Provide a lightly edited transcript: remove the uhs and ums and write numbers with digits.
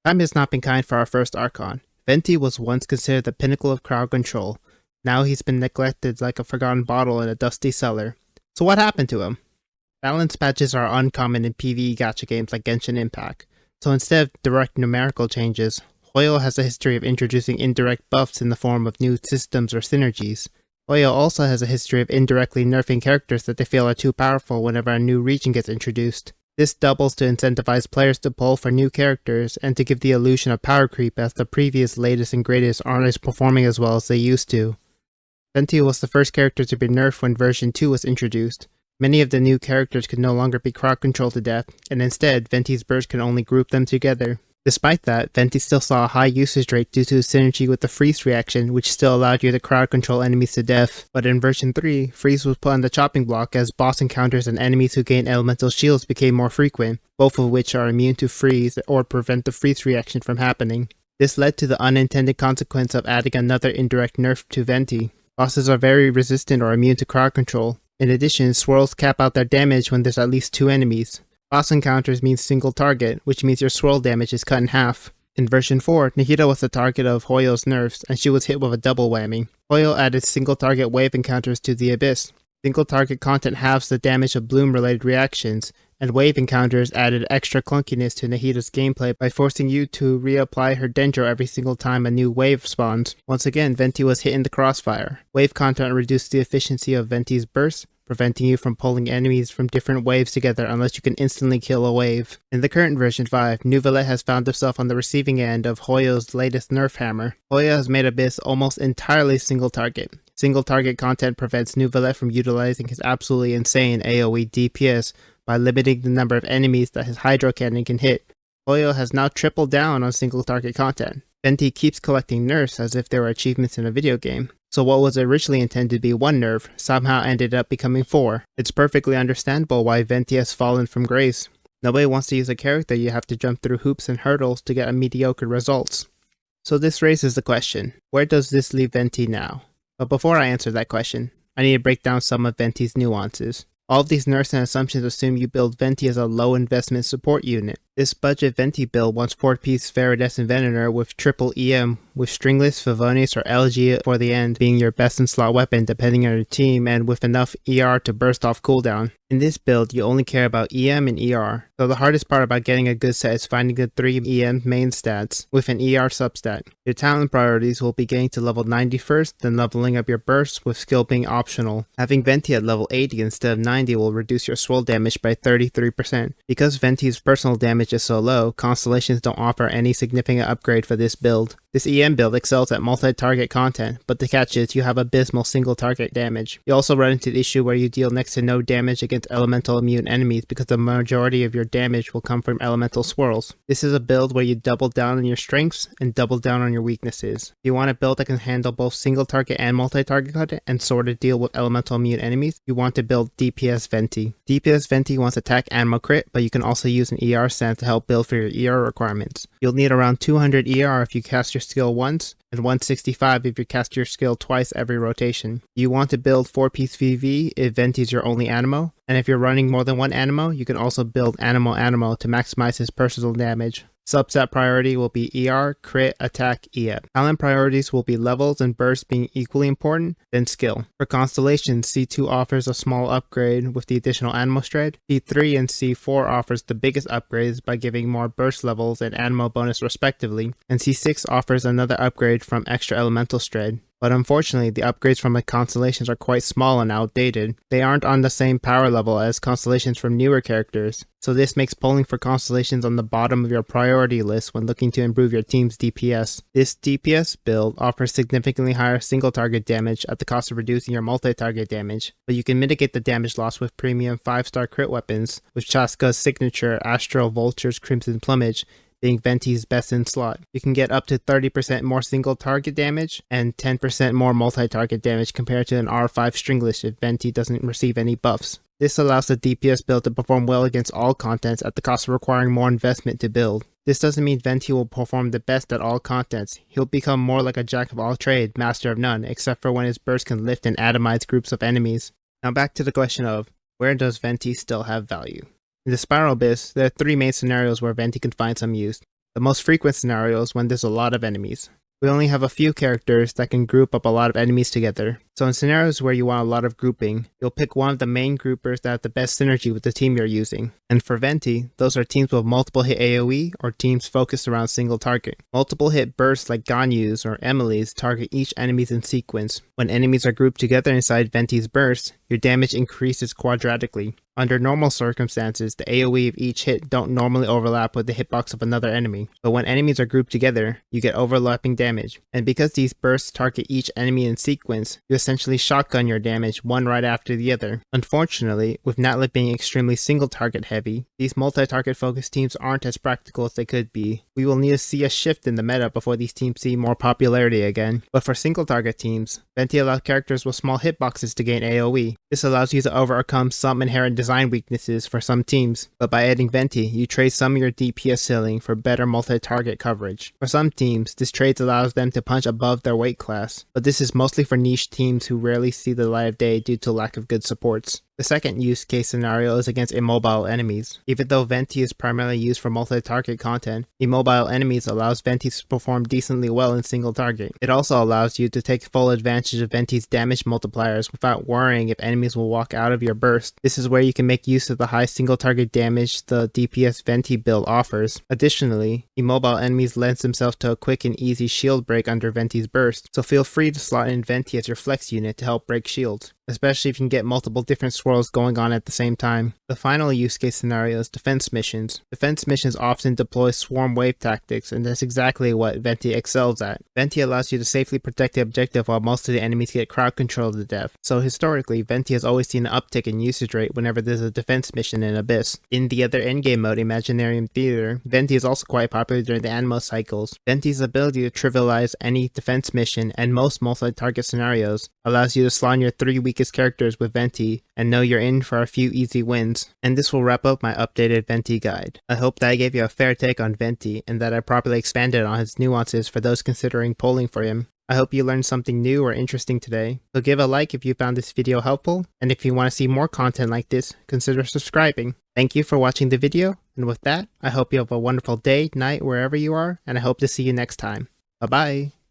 Time has not been kind for our first Archon. Venti was once considered the pinnacle of crowd control. Now he's been neglected like a forgotten bottle in a dusty cellar. So what happened to him? Balance patches are uncommon in PvE gacha games like Genshin Impact. So instead of direct numerical changes, Hoyo has a history of introducing indirect buffs in the form of new systems or synergies. Hoyo also has a history of indirectly nerfing characters that they feel are too powerful whenever a new region gets introduced. This doubles to incentivize players to pull for new characters and to give the illusion of power creep as the previous latest and greatest aren't performing as well as they used to. Venti was the first character to be nerfed when version 2 was introduced. Many of the new characters could no longer be crowd controlled to death, and instead Venti's burst can only group them together. Despite that, Venti still saw a high usage rate due to his synergy with the freeze reaction, which still allowed you to crowd control enemies to death. But in version 3, freeze was put on the chopping block as boss encounters and enemies who gain elemental shields became more frequent, both of which are immune to freeze or prevent the freeze reaction from happening. This led to the unintended consequence of adding another indirect nerf to Venti. Bosses are very resistant or immune to crowd control. In addition, swirls cap out their damage when there's at least 2 enemies. Boss encounters means single target, which means your swirl damage is cut in half. In version 4, Nahida was the target of Hoyo's nerfs, and she was hit with a double whammy. Hoyo added single target wave encounters to the Abyss. Single target content halves the damage of bloom related reactions, and wave encounters added extra clunkiness to Nahida's gameplay by forcing you to reapply her dendro every single time a new wave spawns. Once again, Venti was hit in the crossfire. Wave content reduced the efficiency of Venti's burst, preventing you from pulling enemies from different waves together unless you can instantly kill a wave. In the current version 5, Neuvillette has found himself on the receiving end of Hoyo's latest nerf hammer. Hoyo has made Abyss almost entirely single target. Single target content prevents Neuvillette from utilizing his absolutely insane AoE DPS by limiting the number of enemies that his Hydro Cannon can hit. Hoyo has now tripled down on single target content. Venti keeps collecting nerfs as if they were achievements in a video game. So what was originally intended to be 1 nerf somehow ended up becoming 4. It's perfectly understandable why Venti has fallen from grace. Nobody wants to use a character you have to jump through hoops and hurdles to get mediocre results. So this raises the question, where does this leave Venti now? But before I answer that question, I need to break down some of Venti's nuances. All of these nerfs and assumptions assume you build Venti as a low investment support unit. This budget Venti build wants 4-piece Viridescent Venenator with triple EM, with Stringless, Favonius, or Elegy for the end being your best in slot weapon depending on your team, and with enough ER to burst off cooldown. In this build, you only care about EM and ER, so the hardest part about getting a good set is finding the 3 EM main stats with an ER substat. Your talent priorities will be getting to level 90 first, then leveling up your burst with skill being optional. Having Venti at level 80 instead of 90 will reduce your swirl damage by 33%. Because Venti's personal damage is so low, constellations don't offer any significant upgrade for this build. This EM build excels at multi-target content, but the catch is you have abysmal single-target damage. You also run into the issue where you deal next to no damage against elemental immune enemies because the majority of your damage will come from elemental swirls. This is a build where you double down on your strengths and double down on your weaknesses. If you want a build that can handle both single-target and multi-target content and sort of deal with elemental immune enemies, you want to build DPS Venti. DPS Venti wants attack and crit, but you can also use an ER sand to help build for your ER requirements. You'll need around 200 ER if you cast your skill once, and 165 if you cast your skill twice every rotation. You want to build 4-piece VV if Venti is your only Animo, and if you're running more than one Animo, you can also build Animo to maximize his personal damage. Subset priority will be ER, crit, attack, EM. Talent priorities will be levels and burst being equally important, then skill. For constellations, C2 offers a small upgrade with the additional Animo Stride. C3 and C4 offers the biggest upgrades by giving more burst levels and Animo bonus respectively, and C6 offers another upgrade from extra elemental Stride. But unfortunately, the upgrades from the constellations are quite small and outdated. They aren't on the same power level as constellations from newer characters, so this makes pulling for constellations on the bottom of your priority list when looking to improve your team's DPS. This DPS build offers significantly higher single target damage at the cost of reducing your multi-target damage, but you can mitigate the damage loss with premium 5-star crit weapons, with Chaska's signature Astral Vulture's Crimson Plumage being Venti's best in slot. You can get up to 30% more single target damage and 10% more multi-target damage compared to an R5 Stringless if Venti doesn't receive any buffs. This allows the DPS build to perform well against all contents at the cost of requiring more investment to build. This doesn't mean Venti will perform the best at all contents. He'll become more like a jack of all trades, master of none, except for when his burst can lift and atomize groups of enemies. Now back to the question of, where does Venti still have value? In the Spiral Abyss, there are 3 main scenarios where Venti can find some use. The most frequent scenario is when there's a lot of enemies. We only have a few characters that can group up a lot of enemies together. So in scenarios where you want a lot of grouping, you'll pick one of the main groupers that have the best synergy with the team you're using. And for Venti, those are teams with multiple hit AoE or teams focused around a single target. Multiple hit bursts like Ganyu's or Emily's target each enemies in sequence. When enemies are grouped together inside Venti's burst, your damage increases quadratically. Under normal circumstances, the AoE of each hit don't normally overlap with the hitbox of another enemy, but when enemies are grouped together, you get overlapping damage. And because these bursts target each enemy in sequence, you essentially shotgun your damage one right after the other. Unfortunately, with Natlit being extremely single target heavy, these multi-target focused teams aren't as practical as they could be. We will need to see a shift in the meta before these teams see more popularity again. But for single target teams, Venti allows characters with small hitboxes to gain AoE. This allows you to overcome some inherent design weaknesses for some teams, but by adding Venti, you trade some of your DPS ceiling for better multi-target coverage. For some teams, this trade allows them to punch above their weight class, but this is mostly for niche teams who rarely see the light of day due to lack of good supports. The second use case scenario is against immobile enemies. Even though Venti is primarily used for multi-target content, immobile enemies allows Venti to perform decently well in single target. It also allows you to take full advantage of Venti's damage multipliers without worrying if enemies will walk out of your burst. This is where you can make use of the high single target damage the DPS Venti build offers. Additionally, immobile enemies lends themselves to a quick and easy shield break under Venti's burst, so feel free to slot in Venti as your flex unit to help break shields, especially if you can get multiple different swirls going on at the same time. The final use case scenario is defense missions. Defense missions often deploy swarm wave tactics, and that's exactly what Venti excels at. Venti allows you to safely protect the objective while most of the enemies get crowd controlled to death. So historically, Venti has always seen an uptick in usage rate whenever there's a defense mission in Abyss. In the other endgame mode, Imaginarium Theater, Venti is also quite popular during the Anemo cycles. Venti's ability to trivialize any defense mission and most multi-target scenarios allows you to slot in your 3 weakest characters with Venti and know you're in for a few easy wins. And this will wrap up my updated Venti guide. I hope that I gave you a fair take on Venti and that I properly expanded on his nuances for those considering polling for him. I hope you learned something new or interesting today. So give a like if you found this video helpful, and if you want to see more content like this, consider subscribing. Thank you for watching the video, and with that, I hope you have a wonderful day, night, wherever you are, and I hope to see you next time. Bye bye!